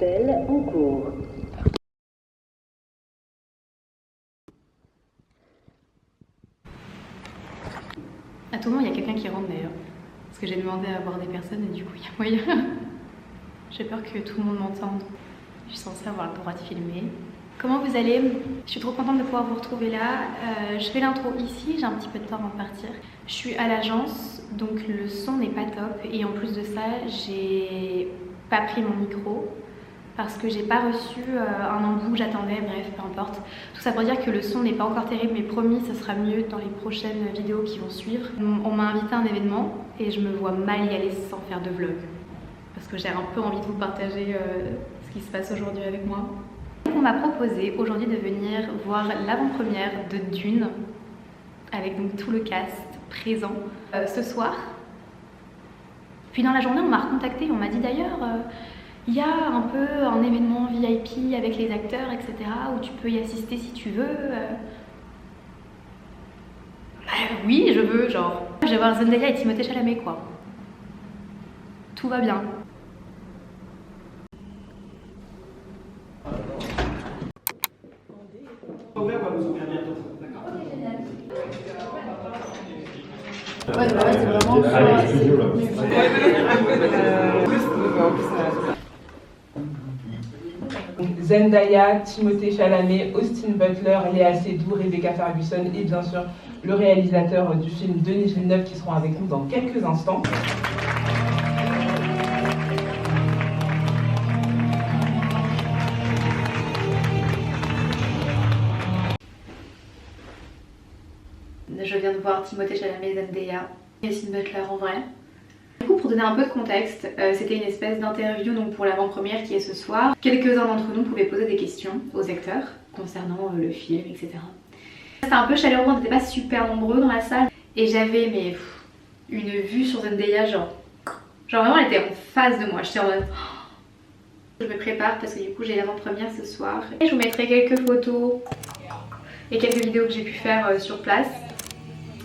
Appel en cours. À tout moment, il y a quelqu'un qui rentre d'ailleurs. Parce que j'ai demandé à voir des personnes et du coup, il y a moyen. J'ai peur que tout le monde m'entende. Je suis censée avoir le droit de filmer. Comment vous allez? Je suis trop contente de pouvoir vous retrouver là. Je fais l'intro ici, j'ai un petit peu de temps avant de partir. Je suis à l'agence, donc le son n'est pas top. Et en plus de ça, j'ai pas pris mon micro parce que j'ai pas reçu un embout que j'attendais, bref, peu importe. Tout ça pour dire que le son n'est pas encore terrible, mais promis, ça sera mieux dans les prochaines vidéos qui vont suivre. On m'a invité à un événement et je me vois mal y aller sans faire de vlog. Parce que j'ai un peu envie de vous partager ce qui se passe aujourd'hui avec moi. On m'a proposé aujourd'hui de venir voir l'avant-première de Dune avec donc tout le cast présent ce soir. Puis dans la journée on m'a recontacté, on m'a dit d'ailleurs il y a un peu un événement VIP avec les acteurs etc où tu peux y assister si tu veux. Oui je veux, genre je vais voir Zendaya et Timothée Chalamet quoi. Tout va bien. Ouais, bah ouais, c'est vraiment Zendaya, Timothée Chalamet, Austin Butler, Léa Seydoux, Rebecca Ferguson et bien sûr le réalisateur du film Denis Villeneuve qui seront avec nous dans quelques instants. Je viens de voir Timothée Chalamet, Zendaya et Austin Butler en vrai. Du coup, pour donner un peu de contexte, c'était une espèce d'interview donc pour l'avant-première qui est ce soir. Quelques-uns d'entre nous pouvaient poser des questions aux acteurs concernant le film, etc. C'était un peu chaleureux, on n'était pas super nombreux dans la salle. Et j'avais une vue sur Zendaya, genre vraiment elle était en face de moi. J'étais en mode... Je me prépare parce que du coup j'ai l'avant-première ce soir. Et je vous mettrai quelques photos et quelques vidéos que j'ai pu faire sur place.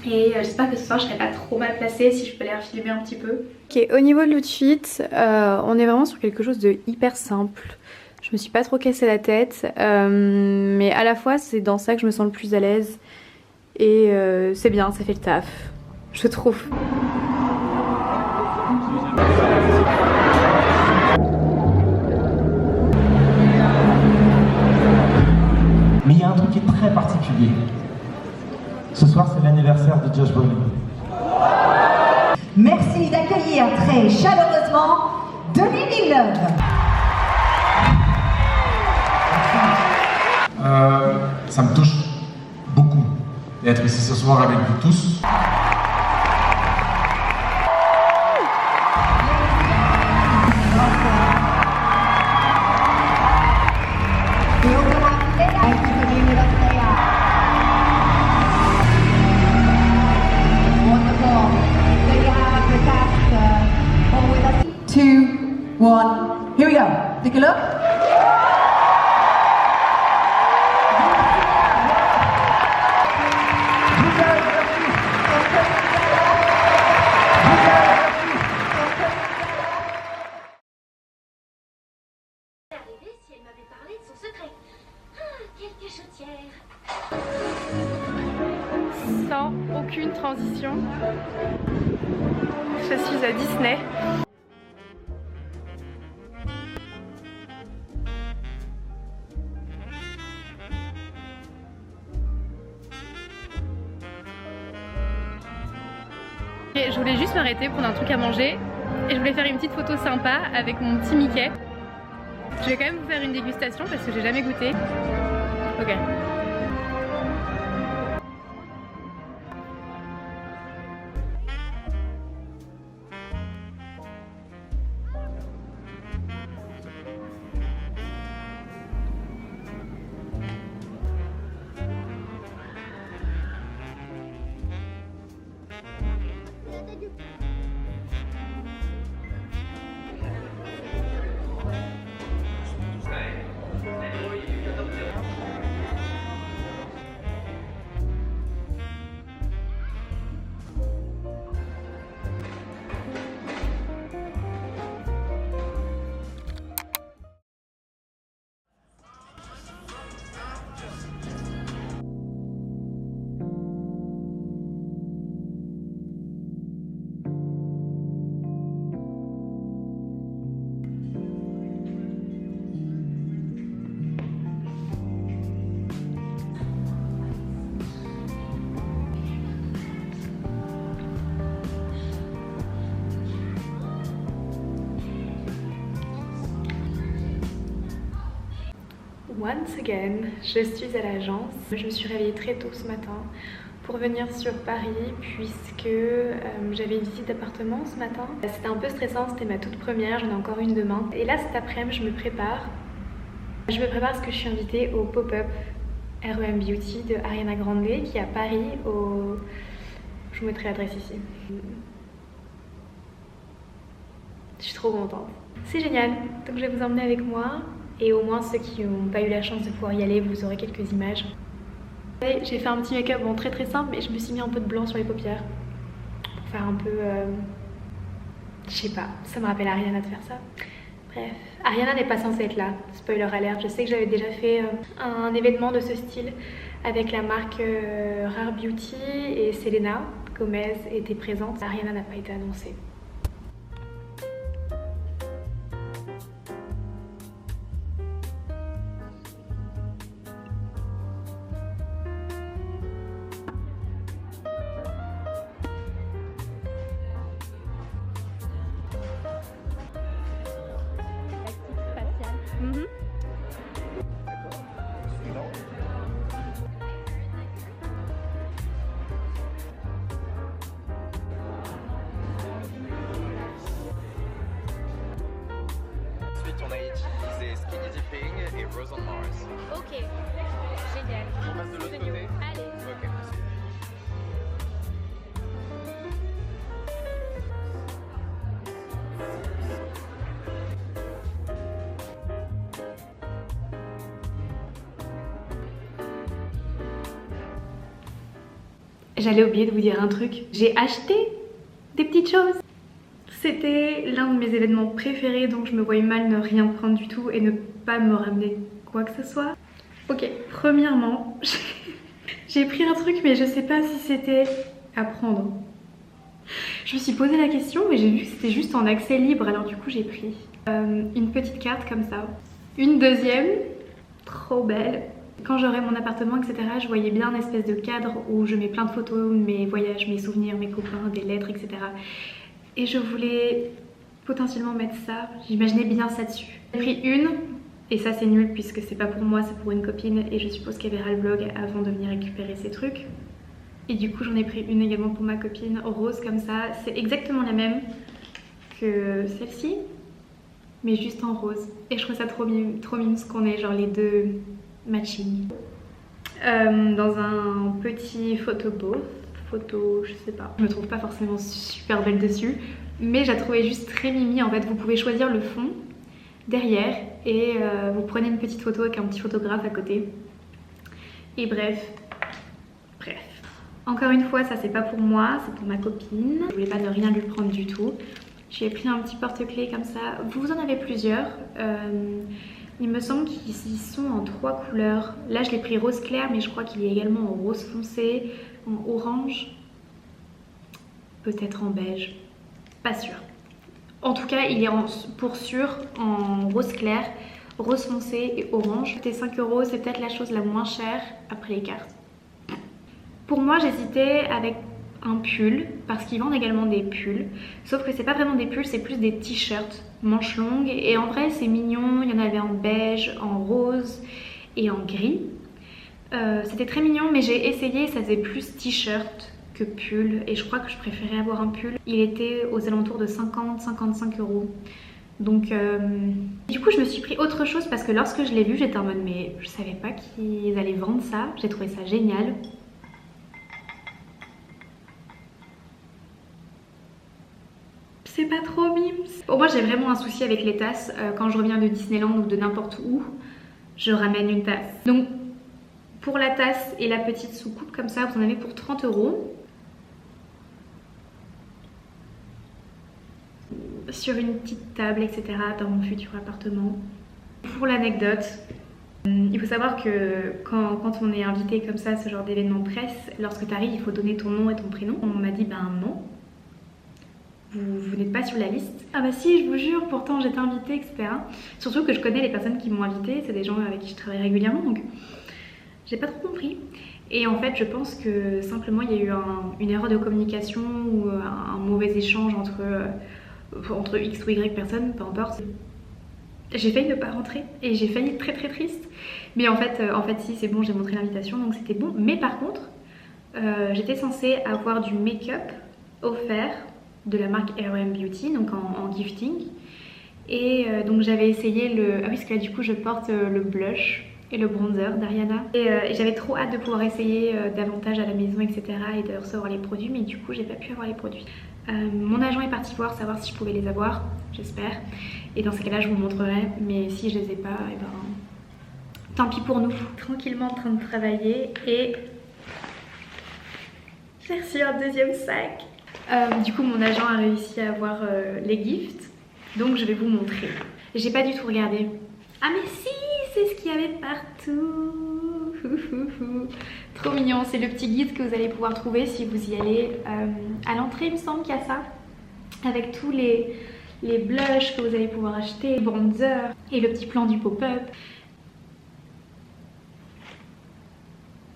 Et j'espère que ce soir je serai pas trop mal placée, si je peux les refilmer un petit peu. Ok, au niveau de l'outfit, on est vraiment sur quelque chose de hyper simple. Je me suis pas trop cassé la tête, mais à la fois c'est dans ça que je me sens le plus à l'aise. Et c'est bien, ça fait le taf, je trouve. Mais il y a un truc qui est très particulier. Ce soir, c'est l'anniversaire de Josh Brolin. Merci d'accueillir très chaleureusement Denis Villeneuve. Ça me touche beaucoup d'être ici ce soir avec vous tous. Here we go. Take a look. Si elle m'avait parlé de son secret. Ah, quelle cachotière. Sans aucune transition, je suis à Disney. Je voulais juste m'arrêter, prendre un truc à manger et je voulais faire une petite photo sympa avec mon petit Mickey. Je vais quand même vous faire une dégustation parce que j'ai jamais goûté. Ok. once again, je suis à l'agence. Je me suis réveillée très tôt ce matin pour venir sur Paris puisque j'avais une visite d'appartement ce matin. C'était un peu stressant, c'était ma toute première, j'en ai encore une demain. Et là cet après-midi je me prépare. Parce que je suis invitée au pop-up REM Beauty de Ariana Grande qui est à Paris au... Je vous mettrai l'adresse ici. Je suis trop contente. C'est génial, donc je vais vous emmener avec moi et au moins ceux qui n'ont pas eu la chance de pouvoir y aller, vous aurez quelques images. J'ai fait un petit make-up bon, très simple, mais je me suis mis un peu de blanc sur les paupières pour faire un peu... Je sais pas, ça me rappelle Ariana de faire ça. Bref, Ariana n'est pas censée être là, spoiler alert. Je sais que j'avais déjà fait un événement de ce style avec la marque Rare Beauty et Selena Gomez était présente. Ariana n'a pas été annoncée. Ensuite, on a utilisé Skinny Dipping et Rose on Mars. Ok, génial. On passe de l'autre côté? Allez. Ok. J'allais oublier de vous dire un truc. J'ai acheté des petites choses. C'était l'un de mes événements préférés, donc je me voyais mal ne rien prendre du tout et ne pas me ramener quoi que ce soit. Ok, premièrement, j'ai pris un truc mais je sais pas si c'était à prendre. Je me suis posé la question et j'ai vu que c'était juste en accès libre, alors du coup j'ai pris une petite carte comme ça. Une deuxième, trop belle. Quand j'aurai mon appartement, etc., je voyais bien une espèce de cadre où je mets plein de photos, mes voyages, mes souvenirs, mes copains, des lettres, etc. Et je voulais potentiellement mettre ça, j'imaginais bien ça dessus. J'ai pris une, et ça c'est nul puisque c'est pas pour moi, c'est pour une copine et je suppose qu'elle verra le vlog avant de venir récupérer ses trucs. Et du coup j'en ai pris une également pour ma copine, rose comme ça. C'est exactement la même que celle-ci, mais juste en rose. Et je trouve ça trop mignon ce qu'on est, genre les deux matching. Dans un petit photo booth. Je sais pas, je me trouve pas forcément super belle dessus, mais je la trouvais juste très mimi. En fait, vous pouvez choisir le fond derrière et vous prenez une petite photo avec un petit photographe à côté. Et bref. Encore une fois, ça c'est pas pour moi, c'est pour ma copine. Je voulais pas ne rien lui prendre du tout. J'ai pris un petit porte-clés comme ça. Vous en avez plusieurs. Il me semble qu'ils sont en 3 couleurs. Là je l'ai pris rose clair, mais je crois qu'il y a également en rose foncé, en orange, peut-être en beige, pas sûr. En tout cas il est pour sûr en rose clair, rose foncé et orange. C'était 5 €, c'est peut-être la chose la moins chère après les cartes. Pour moi j'hésitais avec un pull parce qu'ils vendent également des pulls, sauf que c'est pas vraiment des pulls, c'est plus des t-shirts manches longues et en vrai c'est mignon. Il y en avait en beige, en rose et en gris. C'était très mignon, mais j'ai essayé, ça faisait plus t-shirt que pull et je crois que je préférais avoir un pull. Il était aux alentours de 50-55 €. Donc du coup je me suis pris autre chose parce que lorsque je l'ai vu j'étais en mode mais je savais pas qu'ils allaient vendre ça. J'ai trouvé ça génial. C'est pas trop mimes. Pour moi j'ai vraiment un souci avec les tasses. Quand je reviens de Disneyland ou de n'importe où, je ramène une tasse. Donc pour la tasse et la petite soucoupe comme ça, vous en avez pour 30 €. Sur une petite table, etc. dans mon futur appartement. Pour l'anecdote, il faut savoir que quand on est invité comme ça à ce genre d'événement presse, lorsque tu arrives, il faut donner ton nom et ton prénom. On m'a dit ben non. Vous n'êtes pas sur la liste. Ah bah si, je vous jure, pourtant j'étais invitée, etc. Surtout que je connais les personnes qui m'ont invitée, c'est des gens avec qui je travaille régulièrement, donc j'ai pas trop compris. Et en fait, je pense que simplement il y a eu une erreur de communication ou un mauvais échange entre X ou Y personnes, peu importe. j'ai failli ne pas rentrer et j'ai failli être très très triste. Mais en fait si, c'est bon, j'ai montré l'invitation donc c'était bon. Mais par contre, j'étais censée avoir du make-up offert de la marque R.O.M Beauty, donc en gifting. Et donc j'avais essayé le... Ah oui, parce que là du coup je porte le blush et le bronzer d'Ariana. Et j'avais trop hâte de pouvoir essayer davantage à la maison, etc. et de recevoir les produits, mais du coup j'ai pas pu avoir les produits. Mon agent est parti voir, savoir si je pouvais les avoir, j'espère. Et dans ce cas-là je vous montrerai, mais si je les ai pas, et ben tant pis pour nous. Tranquillement en train de travailler et j'ai reçu un deuxième sac. Du coup mon agent a réussi à avoir les gifts, donc je vais vous montrer. J'ai pas du tout regardé. Ah mais si, c'est ce qu'il y avait partout. Trop mignon, c'est le petit guide que vous allez pouvoir trouver si vous y allez. À l'entrée il me semble qu'il y a ça, avec tous les blushs que vous allez pouvoir acheter, le bronzer et le petit plan du pop-up.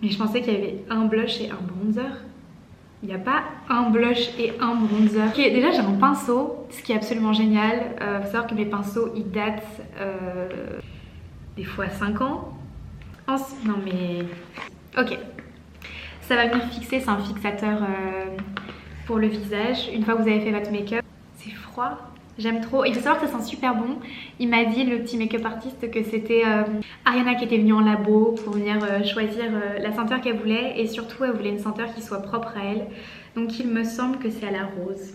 Mais je pensais qu'il y avait un blush et un bronzer. Il n'y a pas un blush et un bronzer. Ok, déjà j'ai un pinceau, ce qui est absolument génial. Faut savoir que mes pinceaux ils datent des fois 5 ans. Non mais... Ok. Ça va venir fixer, c'est un fixateur pour le visage. Une fois que vous avez fait votre make-up, c'est froid. J'aime trop. Il faut savoir que ça sent super bon. Il m'a dit, le petit make-up artiste, que c'était Ariana qui était venue en labo pour venir choisir la senteur qu'elle voulait. Et surtout, elle voulait une senteur qui soit propre à elle. Donc il me semble que c'est à la rose.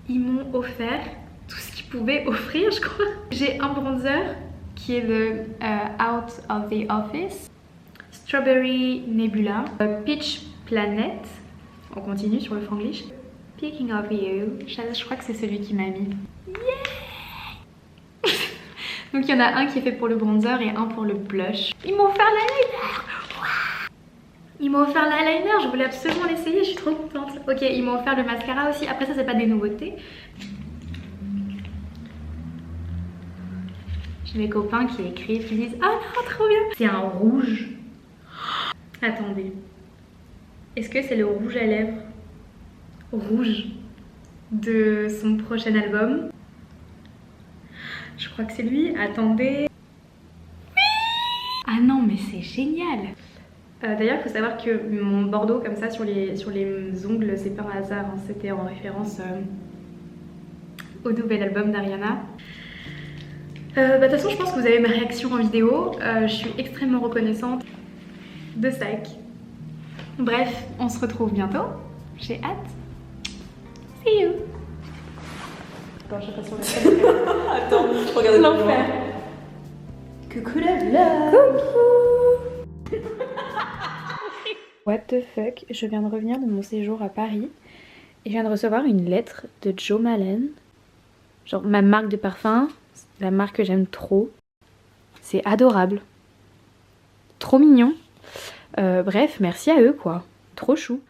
Ils m'ont offert tout ce qu'ils pouvaient offrir, je crois. J'ai un bronzer qui est le Out of the Office. Strawberry Nebula. Peach Planet. On continue sur le franglish. Speaking of you, je crois que c'est celui qui m'a mis. Yeah. Donc il y en a un qui est fait pour le bronzer et un pour le blush. Ils m'ont offert l'eyeliner. Ils m'ont offert l'eyeliner, je voulais absolument l'essayer, je suis trop contente. Ok, ils m'ont offert le mascara aussi. Après ça, c'est pas des nouveautés. J'ai mes copains qui écrivent, qui disent ah non, trop bien. C'est un rouge. Attendez. Est-ce que c'est le rouge à lèvres rouge de son prochain album? Je crois que c'est lui. Attendez. Oui. Ah non mais c'est génial. D'ailleurs il faut savoir que mon bordeaux comme ça sur les ongles, c'est pas un hasard, hein. C'était en référence au nouvel album d'Ariana. De toute façon je pense que vous avez ma réaction en vidéo. Je suis extrêmement reconnaissante. 2 sacs. Bref, on se retrouve bientôt. J'ai hâte. See you. Attends, je passe sur la scène. Attends, regardez l'enfer. Coucou la vlog. Coucou. What the fuck, je viens de revenir de mon séjour à Paris et je viens de recevoir une lettre de Jo Malone. Genre ma marque de parfum, la marque que j'aime trop. C'est adorable. Trop mignon. Bref, merci à eux quoi. Trop chou.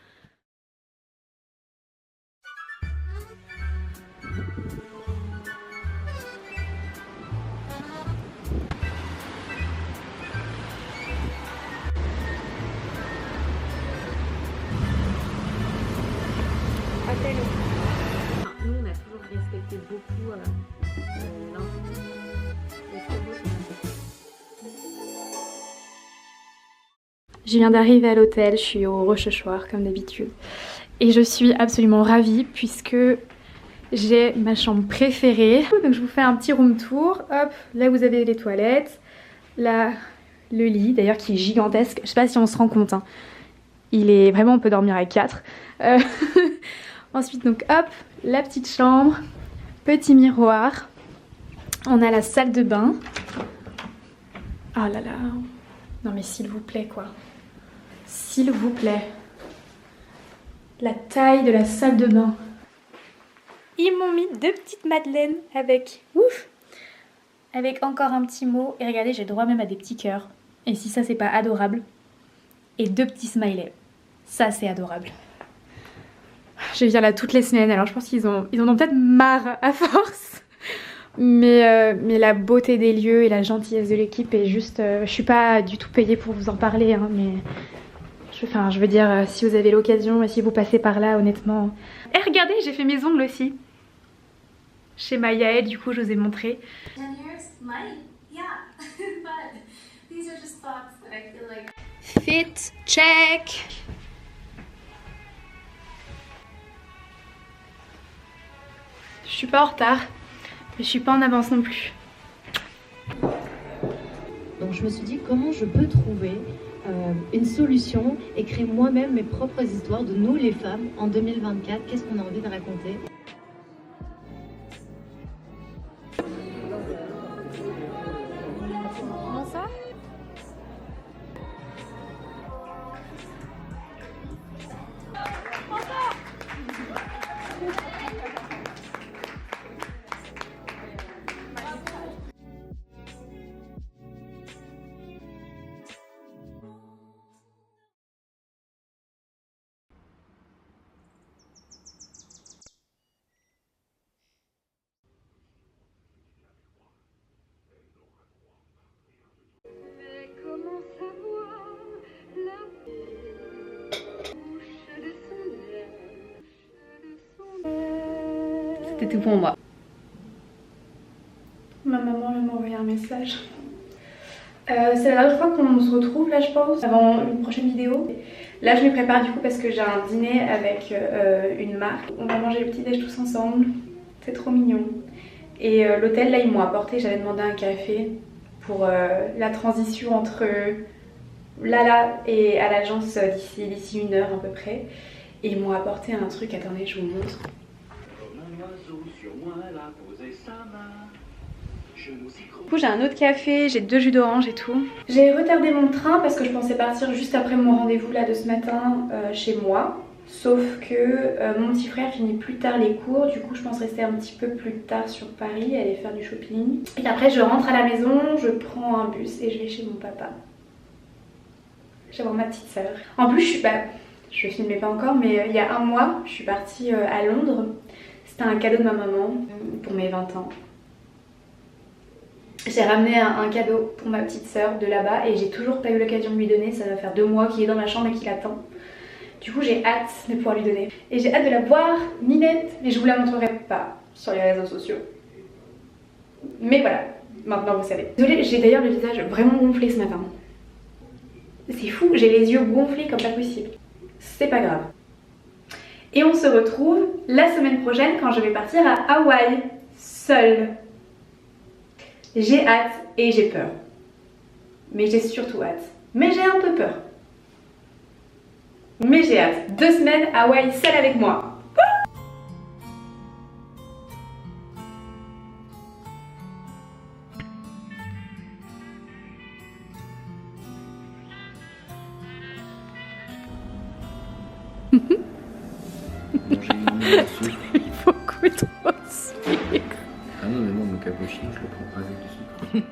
Nous on a toujours respecté beaucoup Je viens d'arriver à l'hôtel, je suis au Rochechouart comme d'habitude. Et je suis absolument ravie puisque j'ai ma chambre préférée. Donc je vous fais un petit room tour. Hop, là vous avez les toilettes. Là, le lit d'ailleurs qui est gigantesque. Je sais pas si on se rend compte. Hein. Il est vraiment, on peut dormir à 4. Ensuite donc hop, la petite chambre. Petit miroir. On a la salle de bain. Oh là là. Non mais s'il vous plaît quoi. S'il vous plaît. La taille de la salle de bain. Ils m'ont mis 2 petites madeleines avec... Ouf, avec encore un petit mot. Et regardez, j'ai droit même à des petits cœurs. Et si ça c'est pas adorable. Et 2 petits smileys. Ça c'est adorable. Je viens là toutes les semaines. Alors je pense qu'ils en ont peut-être marre à force. Mais la beauté des lieux et la gentillesse de l'équipe est juste... je suis pas du tout payée pour vous en parler, hein, mais... je veux dire, si vous avez l'occasion et si vous passez par là, honnêtement... Eh regardez, j'ai fait mes ongles aussi. chez Maya, du coup je vous ai montré. 10 years? Money? Yeah. But these are just thoughts that I feel like... Fit, check. Je suis pas en retard, mais je suis pas en avance non plus. Donc je me suis dit comment je peux trouver une solution et créer moi-même mes propres histoires de nous les femmes en 2024. Qu'est-ce qu'on a envie de raconter? Comment ça? C'était tout pour moi. Ma maman vient m'envoyer un message. C'est la dernière fois qu'on se retrouve là je pense, avant une prochaine vidéo. Là je me prépare du coup parce que j'ai un dîner avec une marque. On va manger le petit déj tous ensemble, c'est trop mignon. Et l'hôtel là ils m'ont apporté, j'avais demandé un café pour la transition entre là et à l'agence d'ici 1 heure à peu près. Et ils m'ont apporté un truc, attendez je vous montre. Du coup j'ai un autre café, j'ai 2 jus d'orange et tout. J'ai retardé mon train parce que je pensais partir juste après mon rendez-vous là de ce matin chez moi. Sauf que mon petit frère finit plus tard les cours, du coup je pense rester un petit peu plus tard sur Paris, aller faire du shopping. Et après je rentre à la maison, je prends un bus et je vais chez mon papa. Je vais voir ma petite soeur. En plus je filmais pas encore mais il y a 1 mois je suis partie à Londres. C'était un cadeau de ma maman pour mes 20 ans. J'ai ramené un cadeau pour ma petite soeur de là-bas et j'ai toujours pas eu l'occasion de lui donner. Ça va faire 2 mois qu'il est dans ma chambre et qu'il attend. Du coup j'ai hâte de pouvoir lui donner. Et j'ai hâte de la voir, minette, mais je vous la montrerai pas sur les réseaux sociaux. Mais voilà, maintenant vous savez. Désolée, j'ai d'ailleurs le visage vraiment gonflé ce matin. C'est fou, j'ai les yeux gonflés comme pas possible. C'est pas grave. Et on se retrouve la semaine prochaine quand je vais partir à Hawaï, seule. J'ai hâte et j'ai peur. Mais j'ai surtout hâte. Mais j'ai un peu peur. Mais j'ai hâte. 2 semaines à Hawaï seule avec moi. Il faut beaucoup trop de sucre. Ah non mais moi mon cappuccino je le prends pas avec du sucre.